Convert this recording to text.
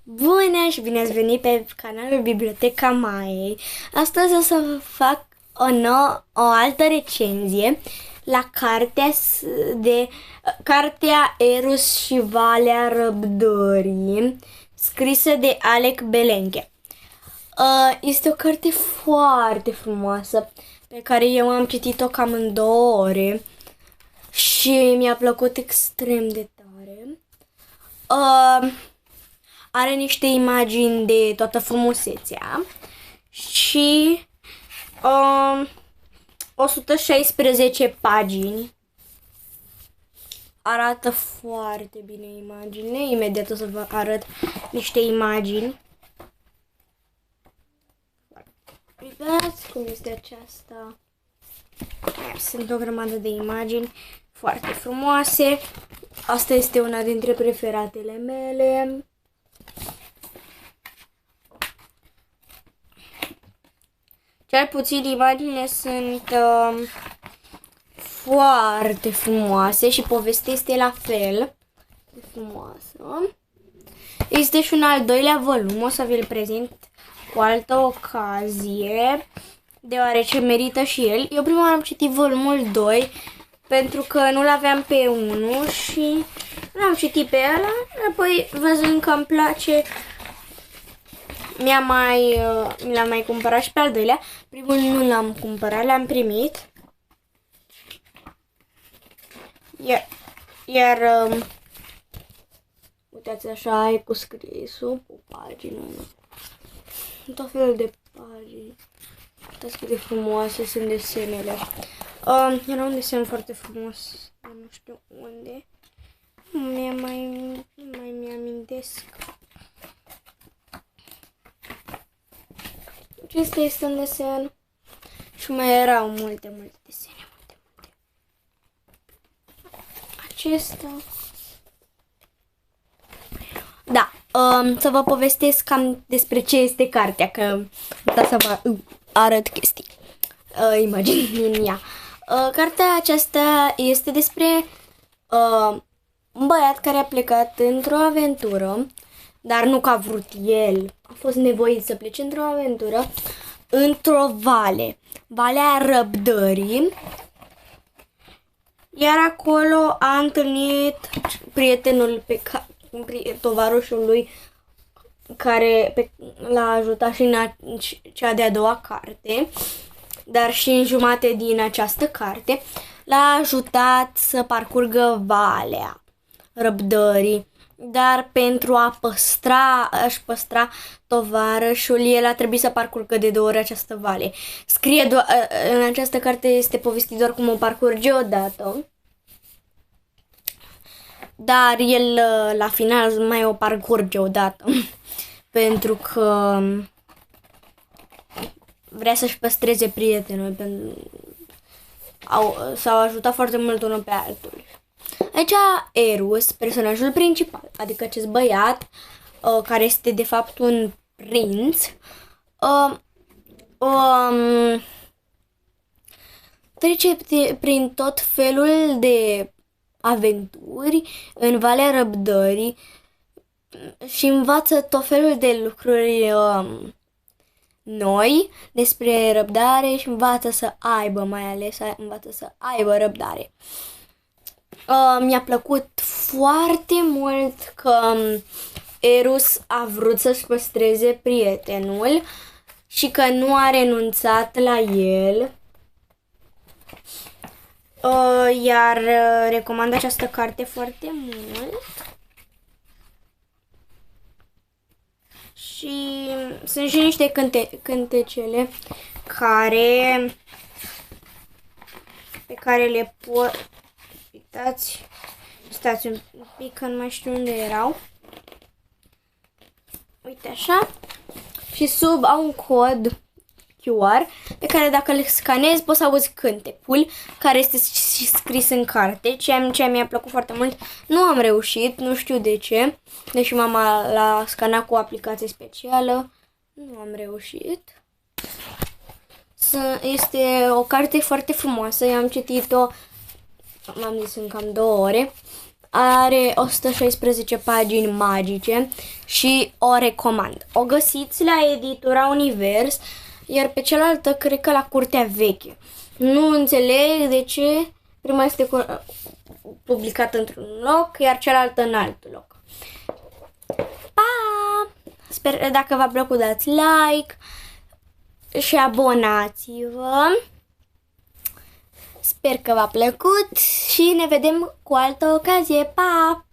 Bună și bine ați venit pe canalul Biblioteca Maiei. Astăzi o să fac o altă recenzie la cartea Eros și Valea Răbdării, scrisă de Alec Belenche. Este o carte foarte frumoasă pe care eu am citit-o cam în 2 ore și mi-a plăcut extrem de tare. Are niște imagini de toată frumusețea și 116 pagini. Arată foarte bine imaginile. Imediat o să vă arăt niște imagini. Uitați cum este aceasta. Sunt o grămadă de imagini foarte frumoase. Asta este una dintre preferatele mele. Cel puțin imaginile sunt foarte frumoase și povestea este la fel de frumoasă. Este și un al doilea volum, o să vi-l prezint cu altă ocazie, deoarece merită și el. Eu prima am citit volumul 2 pentru că nu-l aveam pe 1 și l-am citit pe ăla, apoi văzând că îmi place, l-am mai cumpărat și pe al doilea. Primul nu l-am cumpărat, l-am primit. Iar uitați, așa e cu scrisul, cu pagină. Tot felul de pagini. Uitați cât de frumoase sunt desenele. Era un desen foarte frumos, nu știu unde. Mai mi-amintesc. Acesta este un desen și mai erau multe desene, multe. Acesta. Da, să vă povestesc cam despre ce este cartea, că da să vă arăt chestii, imagini din ea. Cartea aceasta este despre un băiat care a plecat într-o aventură, dar nu că a vrut el, a fost nevoit să plece într-o aventură, într-o vale, Valea Răbdării, iar acolo a întâlnit prietenul tovarășul lui care l-a ajutat și în cea de-a doua carte, dar și în jumate din această carte l-a ajutat să parcurgă Valea Răbdării. Dar pentru a-și păstra tovarășul, el a trebuit să parcurgă de 2 ori această vale. În această carte este povestit doar cum o parcurge odată, dar el la final mai o parcurge odată pentru că vrea să-și păstreze prietenul. S-au ajutat foarte mult unul pe altul. Aici Eros, personajul principal, adică acest băiat, care este de fapt un prinț, trece prin tot felul de aventuri în Valea Răbdării și învață tot felul de lucruri noi despre răbdare și învață să aibă răbdare. Mi-a plăcut foarte mult că Eros a vrut să-și păstreze prietenul și că nu a renunțat la el. Iar recomand această carte foarte mult. Și sunt și niște cântecele pe care le pot... Uitați, stați un pic că nu mai știu unde erau. Uite așa. Și sub au un cod QR pe care dacă îl scanezi poți să auzi cântecul care este și scris în carte. Ce mi-a plăcut foarte mult. Nu am reușit, nu știu de ce, deși mama l-a scanat cu o aplicație specială. Nu am reușit. Este o carte foarte frumoasă. Eu am citit-o, m-am zis, în cam 2 ore. are 116 pagini magice și o recomand. O găsiți la editura Univers, iar pe cealaltă cred că la Curtea Veche. Nu înțeleg de ce prima este publicată într-un loc, iar cealaltă în alt loc. Pa! Sper dacă v-a plăcut dați like și abonați-vă. Sper că v-a plăcut și ne vedem cu altă ocazie. Pa!